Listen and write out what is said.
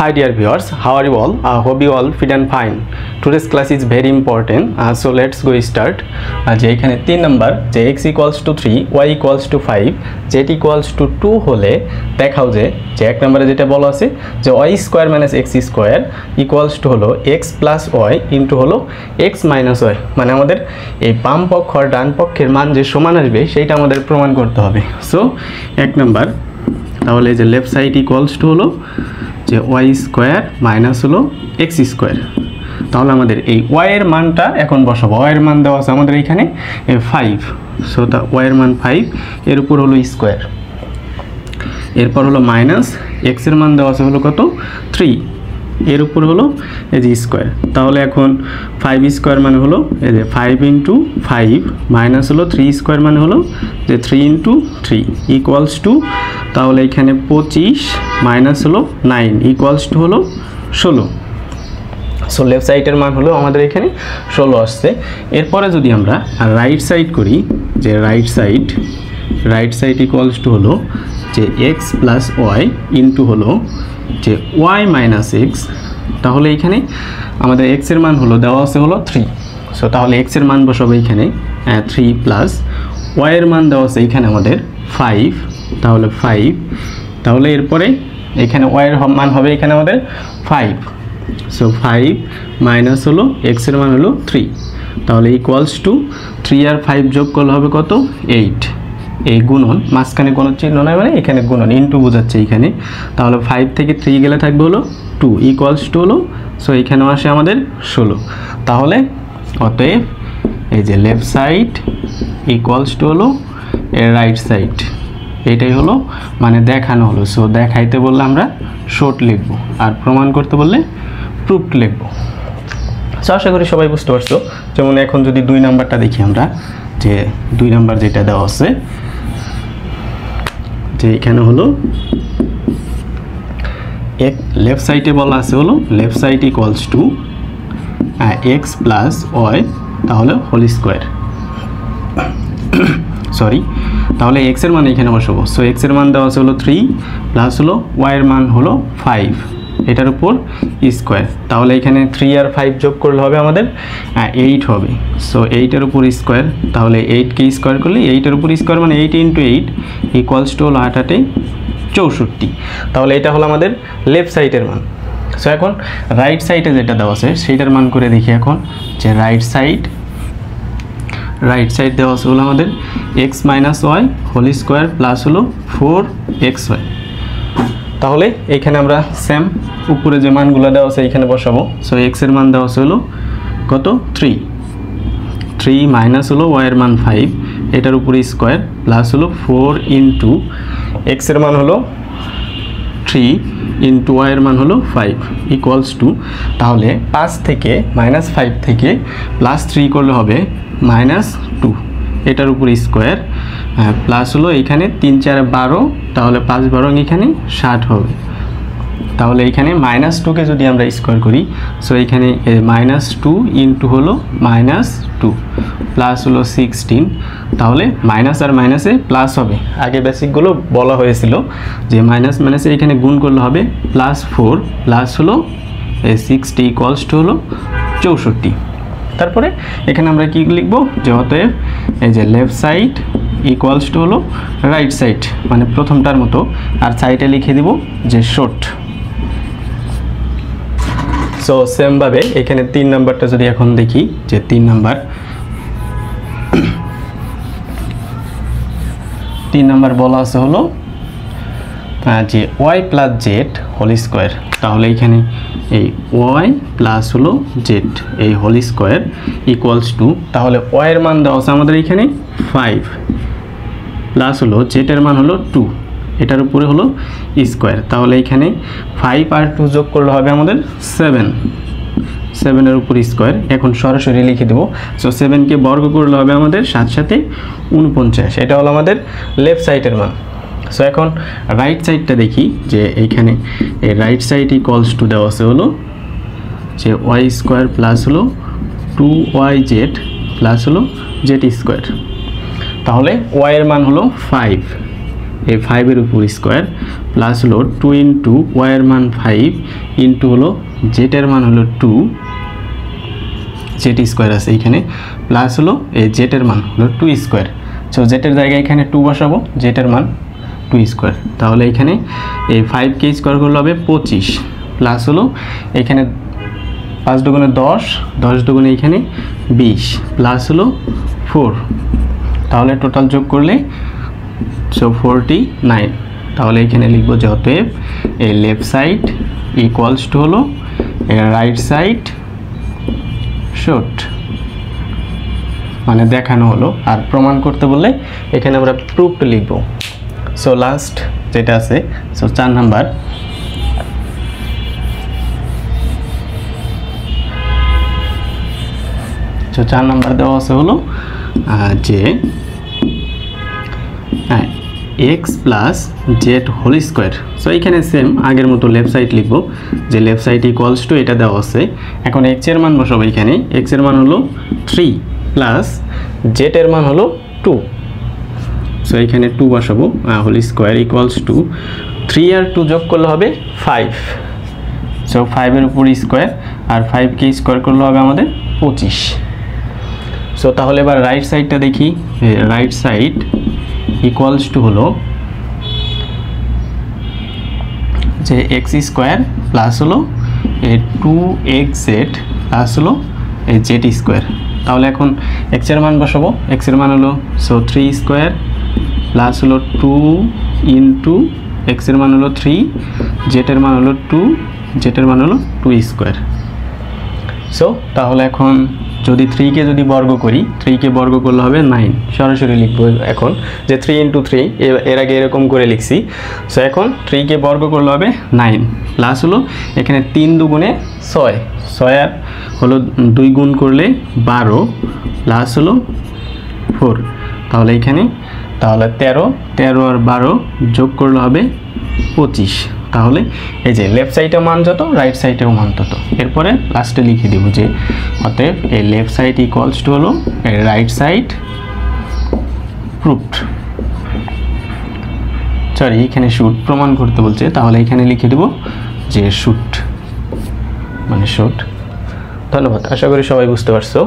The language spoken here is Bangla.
Hi dear viewers, how are you all? Hope you all fit and fine. Today's class is very important, so let's go start. যে এখানে 3 নাম্বার যে x equals to 3, y equals to 5, z equals to 2 হলে দেখাও যে এক নম্বরে যেটা বলা আছে যে y square minus x square equals to হলো x প্লাস y ইনটু হলো x মাইনাস y, মানে আমাদের এই বাম পক্ষ আর ডান পক্ষের মান যে সমান আসবে সেটা আমাদের প্রমাণ করতে হবে। সো এক নাম্বার তাহলে যে লেফট সাইড ইকুয়ালস টু হলো যে y স্কয়ার মাইনাস হলো x স্কয়ার। তাহলে আমাদের এই y এর মানটা এখন বসাবো। y এর মান দেওয়া আছে আমাদের এখানে 5, সো দা y এর মান 5, এর উপর হলো স্কয়ার, এরপর হলো মাইনাস x এর মান দেওয়া আছে হলো কত 3, এর উপর হলো এই যে স্কয়ার। তাহলে এখন 5 স্কয়ার মানে হলো এই যে 5 ইনটু 5 মাইনাস হলো 3 স্কয়ার মানে হলো যে 3 ইনটু 3 ইকুয়ালস টু, তাহলে এখানে 25 মাইনাস হলো 9 ইকুয়ালস টু হলো 16। সো লেফট সাইডের মান হলো আমাদের এখানে 16 আসছে। এরপরে যদি আমরা রাইট সাইড করি যে রাইট সাইড ইকুয়ালস টু হলো যে x প্লাস ওয়াই ইনটু হলো যে y মাইনাস এক্স। তাহলে এখানে আমাদের x এর মান হলো দেওয়া আছে হলো 3, সো তাহলে x এর মান বসাবো এখানে 3 প্লাস y এর মান দেওয়া আছে এখানে আমাদের 5, তাহলে 5, তাহলে এরপরে এখানে y এর মান হবে এখানে আমাদের 5, সো 5 মাইনাস হলো x এর মান হলো 3, তাহলে ইকুয়ালস টু 3 আর 5 যোগ করলে হবে কত 8, এই গুণন মাঝখানে কোনো চিহ্ন নাই মানে এখানে গুণন ইনটু বোঝাচ্ছে এখানে। তাহলে 5 থেকে 3 গেলে থাকবে হলো 2 ইকুয়ালস টু হলো, সো এখানেও আসে আমাদের 16। তাহলে অতএব এই যে লেফট সাইড ইকুয়ালস টু হলো এর রাইট সাইড, এইটাই হলো মানে দেখানো হলো। সো দেখাইতে বললে আমরা শর্ট লিখব আর প্রমাণ করতে বললে প্রুফড লিখব। সো আশা করি সবাই বুঝতে পারছো। যেমন এখন যদি 2 নাম্বারটা দেখি আমরা, যে 2 নাম্বার যেটা দেওয়া আছে যে এখানে হলো এক লেফট সাইডে বলা আছে হলো left side equals to x plus y, তাহলে হোল স্কোয়ার, সরি, তাহলে x এর মান এখানে বসাবো। সো x এর মান দেওয়া আছে হলো 3 প্লাস হলো y এর মান হলো 5, এটার উপর স্কোয়ার। তাহলে এখানে 3 আর 5 যোগ করলে হবে আমাদের 8 হবে। সো 8 এর উপর স্কোয়ার, তাহলে 8 কে স্কোয়ার করলে 8 এর উপর স্কোয়ার মানে 8 ইনটু 8 ইকুয়ালস টু হলো 8 8 64। তাহলে এটা হলো আমাদের লেফট সাইডের মান। সো এখন রাইট সাইডে যেটা দেওয়া আছে সেইটার মান করে দেখি এখন, যে রাইট সাইড দেওয়া আছে হলো আমাদের x minus y whole square plus হলো 4xy। তাহলে এখানে আমরা সেম উপরে যে মানগুলো দেওয়া আছে এখানে বসাবো। সো x এর মান দেওয়া আছে হলো কত 3 মাইনাস হলো y এর মান 5, এটার উপরে স্কোয়ার প্লাস হলো 4 ইনটু x এর মান হলো 3 ইনটু y এর মান হলো 5 ইকুয়ালস টু, তাহলে 5 থেকে মাইনাস 5 থেকে প্লাস 3 করলে হবে মাইনাস 2, এটার উপর স্কোয়ার প্লাস হলো এখানে 3 4 12, তাহলে 5 12 এখানে 60 হবে। তাহলে এখানে মাইনাস 2কে যদি আমরা স্কোয়ার করি, সো এখানে মাইনাস 2 ইনটু হলো মাইনাস 2 প্লাস হলো 16, তাহলে মাইনাস আর মাইনাসে প্লাস হবে। আগে বেসিকগুলো বলা হয়েছিল যে মাইনাস মাইনাসে এখানে গুণ করলে হবে প্লাস 4 প্লাস হলো 60 ইকুয়ালস টু হলো 64। তারপরে এখানে আমরা কি লিখবো, যে অতএব এই যে লেফট সাইড ইকুয়ালস টু হলো রাইট সাইড, মানে প্রথমটার মতো, আর সাইডে লিখে দিব যে শর্ট। সো সেমভাবে এখানে 3 নাম্বারটা যদি এখন দেখি, যে 3 নাম্বার বলা আছে হলো যে y plus z whole square. তাহলে এখানে এই y প্লাস হলো জেড এই হোল স্কোয়ার ইকুয়ালস টু, তাহলে y এর মান দেওয়া আছে আমাদের এখানে 5 প্লাস হলো জেড এর মান হলো 2, এটার উপরে হলো স্কোয়ার। তাহলে এখানে 5 আর 2 যোগ করলে হবে আমাদের 7 এর উপর স্কোয়ার। এখন সরাসরি লিখে দেবো। সো 7কে বর্গ করলে হবে আমাদের 7 7 49, এটা হলো আমাদের লেফট সাইডের মান। সো এখন রাইট সাইডটা দেখি, যে এইখানে এই রাইট সাইড ইকুয়ালস টু দেওয়া আছে হলো যে y স্কোয়ার প্লাস হলো 2yz প্লাস হলো z স্কোয়ার। তাহলে y এর মান হলো 5 এই 5 এর উপর স্কয়ার প্লাস হলো 2 ইনটু y এর মান 5 ইনটু হলো z এর মান হলো 2 z স্কয়ার আছে এখানে প্লাস হলো এই z এর মান হলো 2 স্কয়ার। সো z এর জায়গায় এখানে 2 বসাবো, z এর মান 2 স্কয়ার। তাহলে এখানে এই 5 কে স্কয়ার করলে হবে 25 প্লাস হলো এখানে 5 দুগুণে 10, 10 দুগুণে এখানে 20 প্লাস হলো 4। তাহলে টোটাল যোগ করলে সো 49। তাহলে এখানে লিখব যে অতএব এই লেফট সাইড ইকুয়ালস টু হলো রাইট সাইড শর্ট, মানে দেখানো হলো। আর প্রমাণ করতে বললে এখানে আমরা প্রুফড লিখব। সো লাস্ট যেটা আছে সো 4 নাম্বার, তো 4 নাম্বার দেওয়া আছে হলো যে x plus z whole square. So এখানে সেম আগের মতো লেফট সাইড লিখবো যে লেফট সাইড ইকুয়ালস টু এটা দেওয়া আছে। এখন x এর মান বসাবো, এখানে x এর মান হলো 3 প্লাস জেড এর মান হলো 2। সো এখানে 2 বসাবো হোল স্কোয়ার ইকুয়ালস টু 3 আর 2 যোগ করলে হবে 5। সো 5 এর উপর স্কোয়ার আর 5 কে স্কোয়ার করলে হবে আমাদের 25। সো তাহলে এবার রাইট সাইডটা দেখি। রাইট সাইড ইকুয়ালস টু হলো যে এক্স স্কোয়ার প্লাস হলো এই 2xz প্লাস হলো এই জেড স্কোয়ার। তাহলে এখন এক্স এর মান বসাবো, এক্স এর মান হলো সো 3 স্কোয়ার প্লাস হলো 2 ইনটু এক্স এর মান হলো 3, জেড এর মান হলো 2, জেড এর মান হলো 2 স্কোয়ার। সো তাহলে এখন যদি 3 কে যদি বর্গ করি, 3 কে বর্গ করলে হবে 9। সরাসরি লিখবো এখন যে 3 ইনটু 3, এর আগে এরকম করে লিখছি। সো এখন 3 কে বর্গ করলে হবে 9 প্লাস হলো এখানে 3 দুগুণে 6, 6 আর হলো 2 গুণ করলে 12 প্লাস হলো 4। তাহলে এখানে তাহলে 13 আর 12 যোগ করলে হবে 25। তাহলে এই যে লেফট সাইডে মান যত রাইট সাইডেও মান তত। এরপরে লাস্টে লিখে দিব যে অতএব এই লেফট সাইড ইকুয়ালস টু হলো এই রাইট সাইড প্রুফড। সরি এখানে শুট প্রমাণ করতে বলছে, তাহলে এখানে লিখে দিব যে শুট মানে শুট। ধন্যবাদ, আশা করি সবাই বুঝতে পারছো।